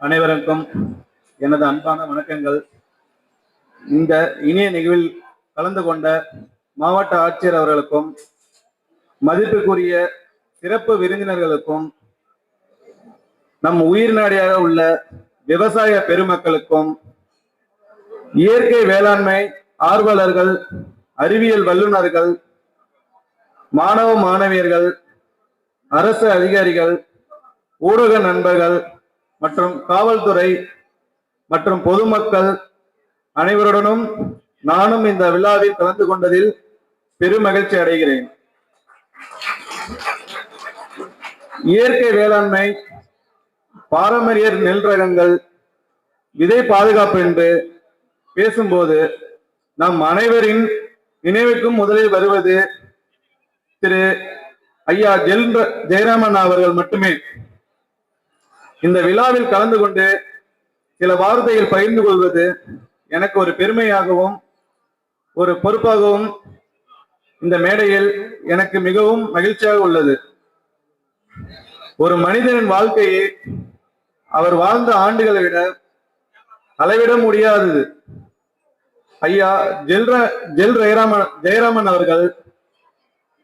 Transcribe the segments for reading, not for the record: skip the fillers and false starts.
அனைவருக்கும் எனது அன்பான வணக்கங்கள். இந்த இனிய நிகழ்வில் கலந்து கொண்ட மாவட்ட ஆட்சியர் அவர்களுக்கும் மதிப்புக்குரிய சிறப்பு விருந்தினர்களுக்கும் நம் உயிர் நாடியாக உள்ள விவசாய பெருமக்களுக்கும் இயற்கை வேளாண்மை ஆர்வலர்கள், அறிவியல் வல்லுநர்கள், மாணவ மாணவியர்கள், அரசு அதிகாரிகள், ஊடக நண்பர்கள் மற்றும் காவல்துறை மற்றும் பொதுமக்கள் அனைவருடனும் நானும் இந்த விழாவில் கலந்து கொண்டதில் பெரும் மகிழ்ச்சி அடைகிறேன். இயற்கை வேளாண்மை, பாரம்பரிய நெல் ரகங்கள், விதை பாதுகாப்பு என்று பேசும்போது நம் அனைவரின் நினைவுக்கும் முதலில் வருவது திரு ஐயா ஜெயராமன் அவர்கள் மட்டுமே. இந்த விழாவில் கலந்து கொண்டு சில வார்த்தைகள் பகிர்ந்து கொள்வது எனக்கு ஒரு பெருமையாகவும் ஒரு பொறுப்பாகவும் இந்த மேடையில் எனக்கு மிகவும் மகிழ்ச்சியாக உள்ளது. ஒரு மனிதனின் வாழ்க்கையை அவர் வாழ்ந்த ஆண்டுகளை விட அளவிட முடியாதது. ஐயா ஜெயராமன் அவர்கள்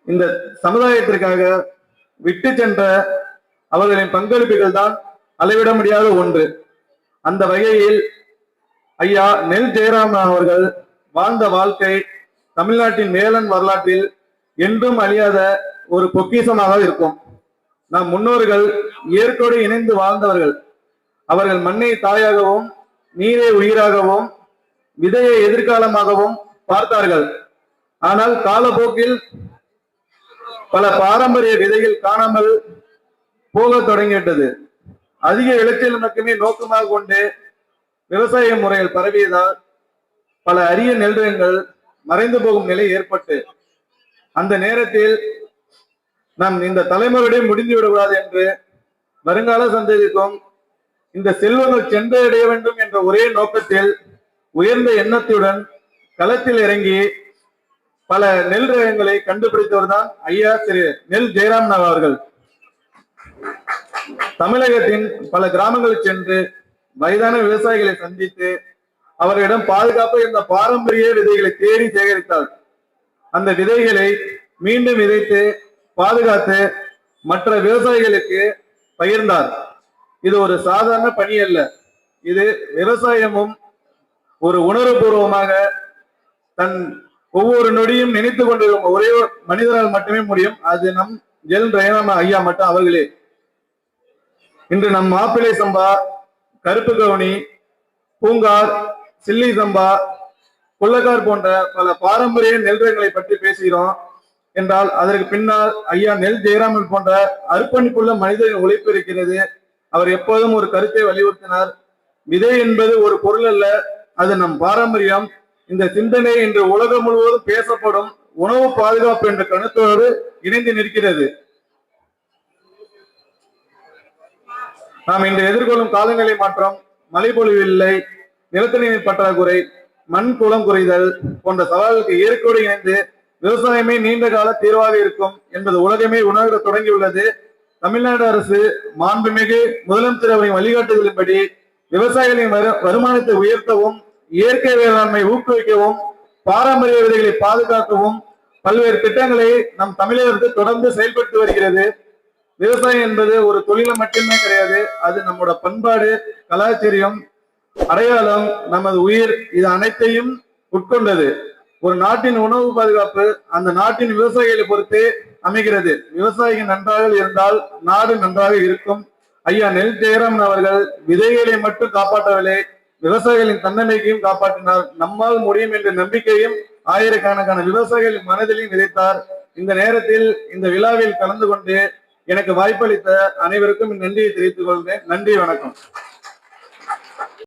இந்த சமுதாயத்திற்காக விட்டு சென்ற அவர்களின் பங்களிப்புகள் தான் அளவிட முடியாத ஒன்று. அந்த வகையில் ஐயா ஜெயராமன் அவர்கள் வாழ்ந்த வாழ்க்கை தமிழ்நாட்டின் வேளாண் வரலாற்றில் என்றும் அழியாத ஒரு பொக்கிஷமாக இருக்கும். நம் முன்னோர்கள் இயற்கையோடு இணைந்து வாழ்ந்தவர்கள். அவர்கள் மண்ணை தாயாகவும், நீரை உயிராகவும், விதையை எதிர்காலமாகவும் பார்த்தார்கள். ஆனால் காலப்போக்கில் பல பாரம்பரிய விதைகள் காணாமல் போக தொடங்கிவிட்டது. அதிக விளைச்சல் மட்டுமே நோக்கமாக கொண்டு விவசாய முறைகள் பரவியதால் பல அரிய நெல் ரகங்கள் மறைந்து போகும் நிலை ஏற்பட்டு, அந்த நேரத்தில் நாம் இந்த தலைமுறையுடைய முடிந்து விடக்கூடாது என்று வருங்கால சந்ததிக்கும் இந்த செல்வங்கள் சென்றடைய வேண்டும் என்ற ஒரே நோக்கத்தில் உயர்ந்த எண்ணத்துடன் களத்தில் இறங்கி பல நெல் ரகங்களை கண்டுபிடித்தவர் தான் ஐயா திரு ஜெயராமன் அவர்கள். தமிழகத்தின் பல கிராமங்களுக்கு சென்று வயதான விவசாயிகளை சந்தித்து அவர்களிடம் பாதுகாப்பு இந்த பாரம்பரிய விதைகளை தேடி சேகரித்தார். அந்த விதைகளை மீண்டும் விதைத்து பாதுகாத்து மற்ற விவசாயிகளுக்கு பகிர்ந்தார். இது ஒரு சாதாரண பணி அல்ல. இது விவசாயமும் ஒரு உணர்வுபூர்வமாக தன் ஒவ்வொரு நொடியும் நினைத்து கொண்டிருக்கும் ஒரே மனிதரால் மட்டுமே முடியும். அது நம் ஜெயராமன் ஐயா மட்டும் அவர்களே. இன்று நம் மாப்பிள்ளை சம்பா, கருப்பு கவுனி, பூங்கார், சில்லி சம்பா, கொள்ளக்கார் போன்ற பல பாரம்பரிய நெல் ரகங்களை பற்றி பேசுகிறோம் என்றால் அதற்கு பின்னால் ஐயா ஜெயராமன் போன்ற அர்ப்பணிப்புள்ள மனிதரின் உழைப்பு இருக்கிறது. அவர் எப்போதும் ஒரு கருத்தை வலியுறுத்தினார். விதை என்பது ஒரு பொருள் அல்ல, அது நம் பாரம்பரியம். இந்த சிந்தனை இன்று உலகம் முழுவதும் பேசப்படும் உணவு பாதுகாப்பு என்ற கருத்தோடு இணைந்து நிற்கிறது. நாம் இன்று எதிர்கொள்ளும் காலநிலை மாற்றம், மழைப்பொழிவில்லை, நிலத்தடி நீர் பற்றாக்குறை, மண் குளம் குறைதல் போன்ற சவால்களுக்கு இயற்கையோடு இணைந்து விவசாயமே நீண்ட கால தீர்வாக இருக்கும் என்பது உலகமே உணர தொடங்கியுள்ளது. தமிழ்நாடு அரசு மாண்புமிகு முதலமைச்சர் அவரின் வழிகாட்டுதலின்படி விவசாயிகளின் வருமானத்தை உயர்த்தவும், இயற்கை வேளாண்மை ஊக்குவிக்கவும், பாரம்பரிய விதைகளை பாதுகாக்கவும் பல்வேறு திட்டங்களை நம் தமிழக அரசு தொடர்ந்து செயல்பட்டு வருகிறது. விவசாயம் என்பது ஒரு தொழிலம் மட்டுமே கிடையாது. அது நம்மோட பண்பாடு, கலாச்சாரம், அடையாளம், நமது உயிர், இது அனைத்தையும் உட்கொண்டது. ஒரு நாட்டின் உணவு பாதுகாப்பு அந்த நாட்டின் விவசாயிகளை பொறுத்தே அமைகிறது. விவசாயிகள் நன்றாக இருந்தால் நாடு நன்றாக இருக்கும். ஐயா ஜெயராமன் அவர்கள் விதைகளை மட்டும் காப்பாற்றவில்லை, விவசாயிகளின் தன்னம்பிக்கையும் காப்பாற்றினார். நம்மால் முடியும் என்ற நம்பிக்கையும் ஆயிரக்கணக்கான விவசாயிகளின் மனதிலையும் விதைத்தார். இந்த நேரத்தில் இந்த விழாவில் கலந்து கொண்டு எனக்கு வாய்ப்பளித்த அனைவருக்கும் நன்றியை தெரிவித்துக் கொள்கிறேன். நன்றி, வணக்கம்.